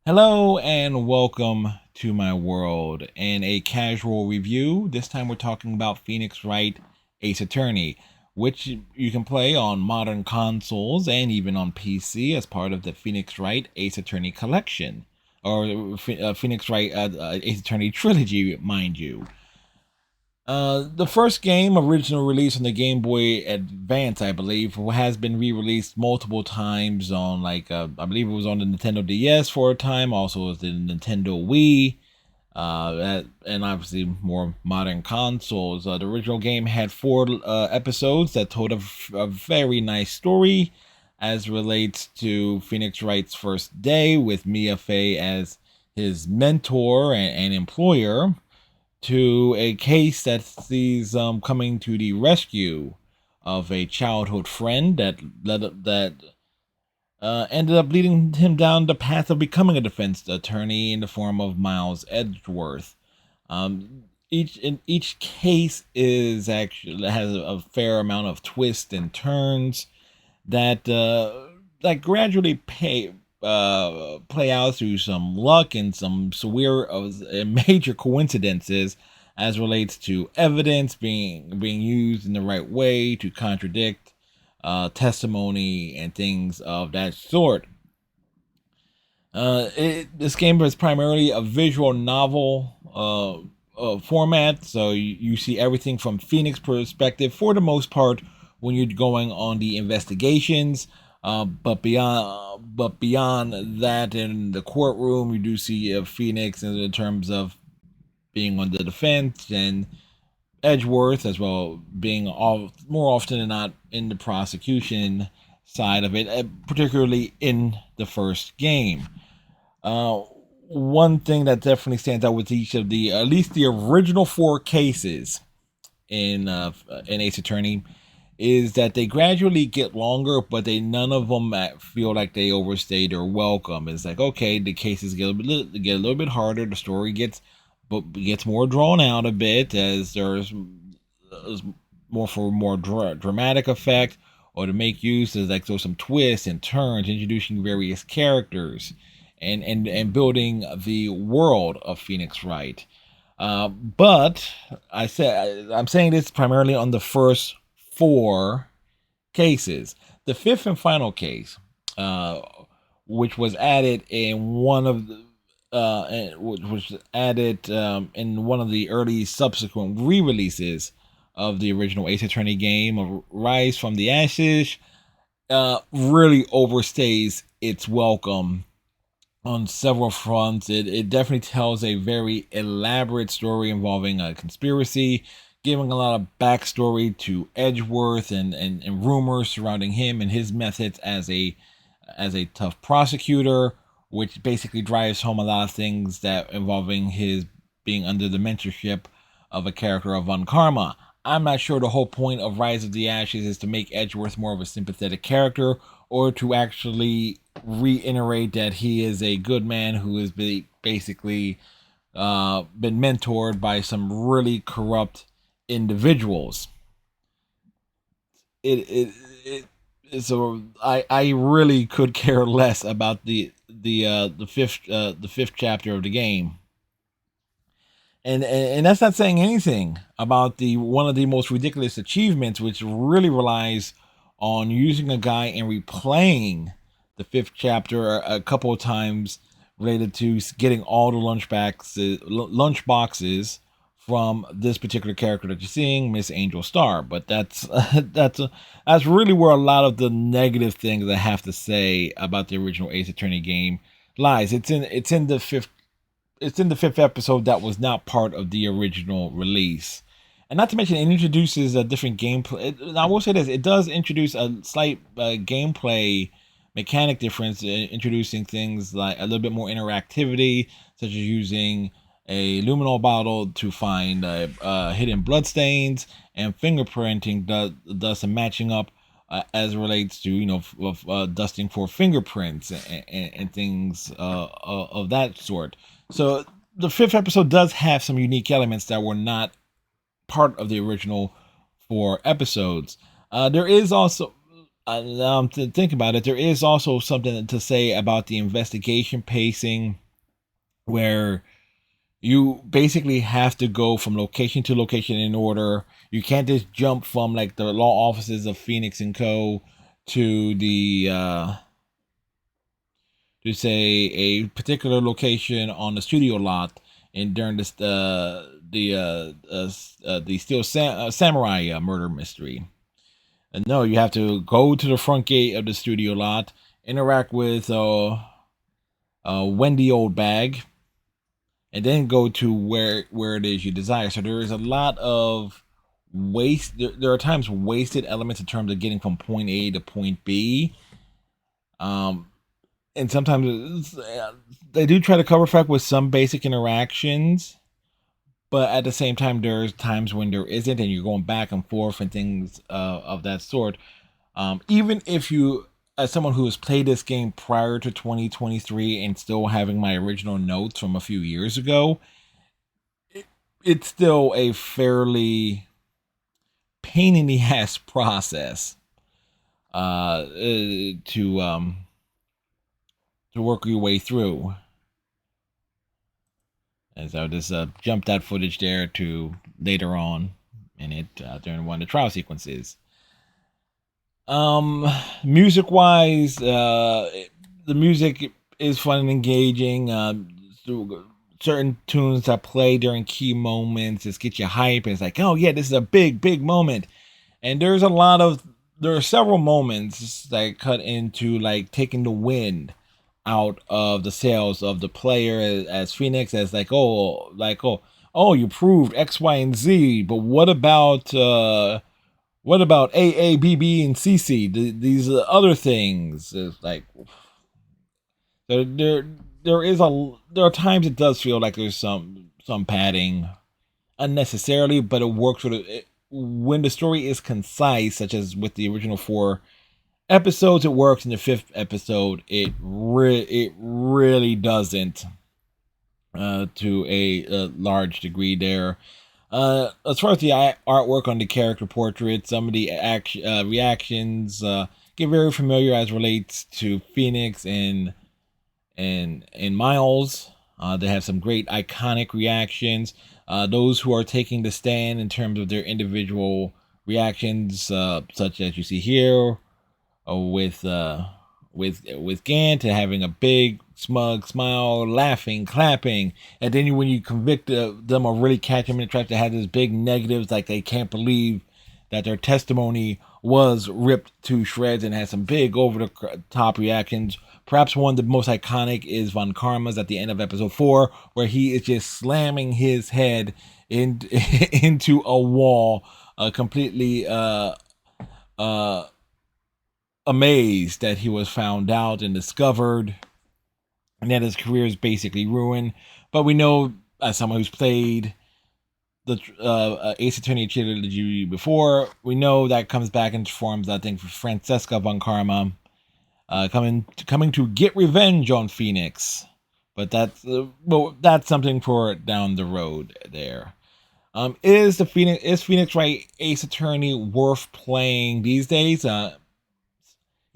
Hello and welcome to my world. In a casual review, this time we're talking about Phoenix Wright Ace Attorney, which you can play on modern consoles and even on PC as part of the Phoenix Wright Ace Attorney collection, or Phoenix Wright Ace Attorney trilogy, mind you. The first game, original release on the Game Boy Advance, I believe, has been re-released multiple times on, I believe it was on the Nintendo DS for a time. Also, was the Nintendo Wii, and obviously more modern consoles. The original game had four episodes that told a very nice story, as relates to Phoenix Wright's first day with Mia Fey as his mentor and employer, to a case that sees coming to the rescue of a childhood friend that ended up leading him down the path of becoming a defense attorney in the form of Miles Edgeworth. Each case is actually has a fair amount of twists and turns that gradually play out through some luck and some severe major coincidences, as relates to evidence being used in the right way to contradict testimony and things of that sort. This game is primarily a visual novel format, so you see everything from Phoenix perspective for the most part when you're going on the investigations. But beyond that, in the courtroom, you do see Phoenix in terms of being on the defense, and Edgeworth as well being all more often than not in the prosecution side of it, particularly in the first game. Uh, One thing that definitely stands out with each of the at least the original four cases in Ace Attorney is that they gradually get longer, but they none of them feel like they overstay their welcome. It's like, okay, the cases get a little bit harder, the story gets more drawn out a bit, as there's more dramatic effect, or to make use of like some twists and turns, introducing various characters and building the world of Phoenix Wright. But I'm saying this primarily on the first four cases. The fifth and final case, uh, which was added in one of the which was added in one of the early subsequent re-releases of the original Ace Attorney game, Rise from the Ashes, really overstays its welcome on several fronts. It definitely tells a very elaborate story involving a conspiracy, giving a lot of backstory to Edgeworth and rumors surrounding him and his methods as a tough prosecutor, which basically drives home a lot of things that involving his being under the mentorship of a character of Von Karma. I'm not sure the whole point of Rise of the Ashes is to make Edgeworth more of a sympathetic character, or to actually reiterate that he is a good man who has basically been mentored by some really corrupt individuals. So I really could care less about the fifth chapter of the game. And that's not saying anything about the one of the most ridiculous achievements, which really relies on using a guy and replaying the fifth chapter a couple of times, related to getting all the lunch boxes from this particular character that you're seeing, Miss Angel Star. But that's really where a lot of the negative things I have to say about the original Ace Attorney game lies. It's in the fifth episode that was not part of the original release. And not to mention, it introduces a different gameplay. I will say this: it does introduce a slight gameplay mechanic difference, introducing things like a little bit more interactivity, such as using a luminol bottle to find hidden bloodstains, and fingerprinting does some matching up as relates to dusting for fingerprints and things of that sort. So the fifth episode does have some unique elements that were not part of the original four episodes. There is also Now to think about it, there is also something to say about the investigation pacing, where you basically have to go from location to location in order. You can't just jump from like the law offices of Phoenix and Co. to the to say a particular location on the studio lot, and during this the Samurai murder mystery. And no, you have to go to the front gate of the studio lot, interact with Wendy Oldbag, and then go to where it is you desire. So there is a lot of waste. There are times wasted elements in terms of getting from point A to point B. And sometimes they do try to cover fact with some basic interactions, but at the same time, there's times when there isn't, and you're going back and forth and things of that sort. Even if you, as someone who has played this game prior to 2023 and still having my original notes from a few years ago, it's still a fairly pain in the ass process to work your way through. And so just jump that footage there to later on in it during one of the trial sequences. Music wise, the music is fun and engaging. Certain tunes that play during key moments just get you hype. It's like, oh yeah, this is a big moment. And there are several moments that cut into like taking the wind out of the sails of the player as Phoenix, as oh, you proved X, Y, and Z, but what about A, A, B, B, and C, C? These other things. It's like there are times it does feel like there's some padding unnecessarily, but it works with it when the story is concise, such as with the original 4 episodes. It works. In the 5th episode, it really doesn't to a large degree there. As far as the artwork on the character portraits, some of the reactions get very familiar as relates to Phoenix and Miles. They have some great iconic reactions. Those who are taking the stand in terms of their individual reactions, such as you see here, with Gant, to having a big smug smile, laughing, clapping, and then when you convict them or really catch them in the trap, to have this big negatives, like they can't believe that their testimony was ripped to shreds, and has some big over the top reactions. Perhaps one of the most iconic is Von Karma's at the end of episode 4, where he is just slamming his head into a wall, completely amazed that he was found out and discovered, and that his career is basically ruined. But we know, as someone who's played the Ace Attorney trilogy before, we know that comes back into forms, I think, for Francesca Von Karma coming to get revenge on Phoenix. But that's something for down the road there. Is Phoenix Wright Ace Attorney worth playing these days?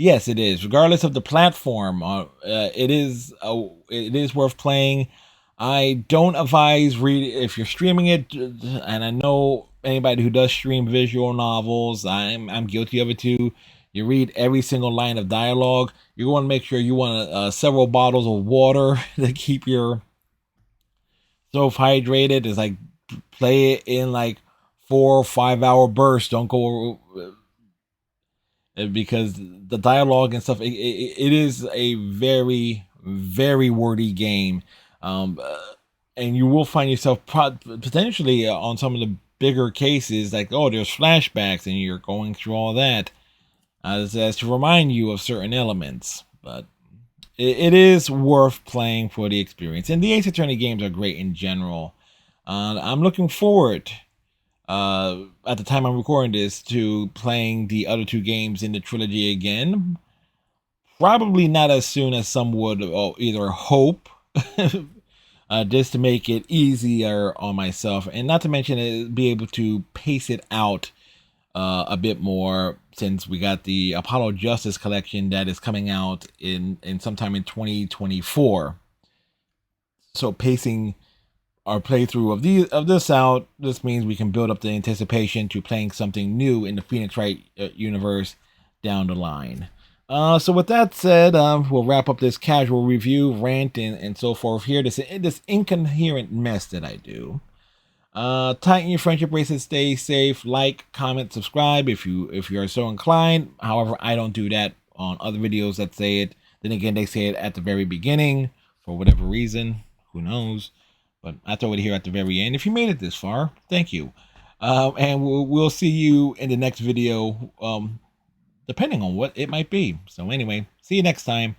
Yes, it is. Regardless of the platform, it is worth playing. I don't advise if you're streaming it, and I know anybody who does stream visual novels. I'm guilty of it too. You read every single line of dialogue. You want to make sure you want several bottles of water to keep yourself hydrated. It's like play it in like 4 or 5 hour bursts. Don't go because the dialogue and stuff. It is a very wordy game, and you will find yourself potentially on some of the bigger cases, like, oh, there's flashbacks, and you're going through all that as to remind you of certain elements. But it is worth playing for the experience, and the Ace Attorney games are great in general. I'm looking forward, at the time I'm recording this, to playing the other 2 games in the trilogy again. Probably not as soon as some would either hope, just to make it easier on myself, and not to mention be able to pace it out a bit more, since we got the Apollo Justice collection that is coming out in sometime in 2024. So pacing our playthrough of this out, this means we can build up the anticipation to playing something new in the Phoenix Wright universe down the line. So with that said, we'll wrap up this casual review, rant, and so forth here. This incoherent mess that I do. Tighten your friendship bracelets, stay safe, like, comment, subscribe if you are so inclined. However, I don't do that on other videos that say it. Then again, they say it at the very beginning for whatever reason. Who knows? But I throw it here at the very end. If you made it this far, thank you. And we'll see you in the next video, depending on what it might be. So anyway, see you next time.